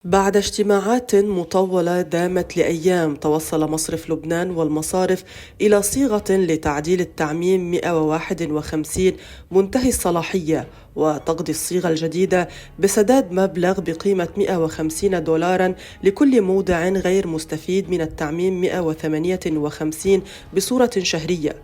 بعد اجتماعات مطولة دامت لأيام، توصل مصرف لبنان والمصارف إلى صيغة لتعديل التعميم 151 منتهي الصلاحية، وتقضي الصيغة الجديدة بسداد مبلغ بقيمة $150 لكل مودع غير مستفيد من التعميم 158 بصورة شهرية.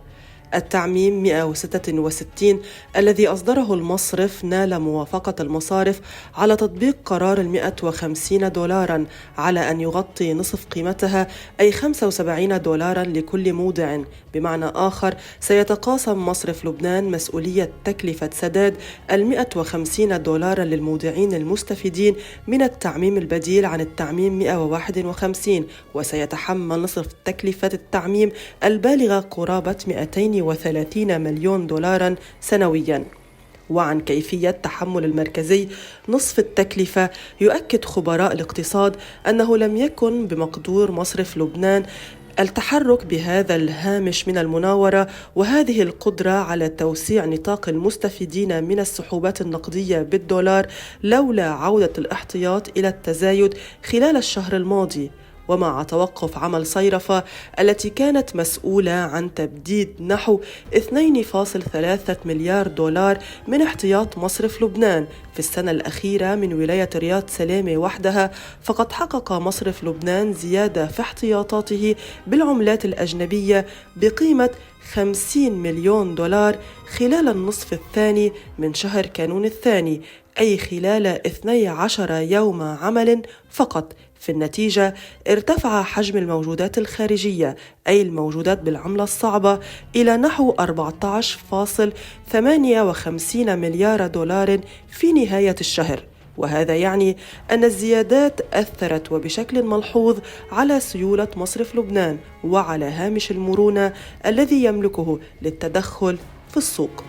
التعميم 166 الذي أصدره المصرف نال موافقة المصارف على تطبيق قرار $150 على أن يغطي نصف قيمتها، أي $75 لكل مودع. بمعنى آخر، سيتقاسم مصرف لبنان مسؤولية تكلفة سداد $150 للمودعين المستفيدين من التعميم البديل عن التعميم 151، وسيتحمل نصف تكلفة التعميم البالغة قرابة $230 مليون سنوياً. وعن كيفية تحمل المركزي نصف التكلفة، يؤكد خبراء الاقتصاد أنه لم يكن بمقدور مصرف لبنان التحرك بهذا الهامش من المناورة وهذه القدرة على توسيع نطاق المستفيدين من السحوبات النقدية بالدولار لولا عودة الاحتياط إلى التزايد خلال الشهر الماضي، ومع توقف عمل صيرفة التي كانت مسؤولة عن تبديد نحو $2.3 مليار من احتياط مصرف لبنان في السنة الأخيرة من ولاية رياض سلامة وحدها. فقد حقق مصرف لبنان زيادة في احتياطاته بالعملات الأجنبية بقيمة $50 مليون خلال النصف الثاني من شهر كانون الثاني، أي خلال 12 يوم عمل فقط. في النتيجة ارتفع حجم الموجودات الخارجية، أي الموجودات بالعملة الصعبة، إلى نحو $14.58 مليار في نهاية الشهر. وهذا يعني أن الزيادات أثرت وبشكل ملحوظ على سيولة مصرف لبنان وعلى هامش المرونة الذي يملكه للتدخل في السوق.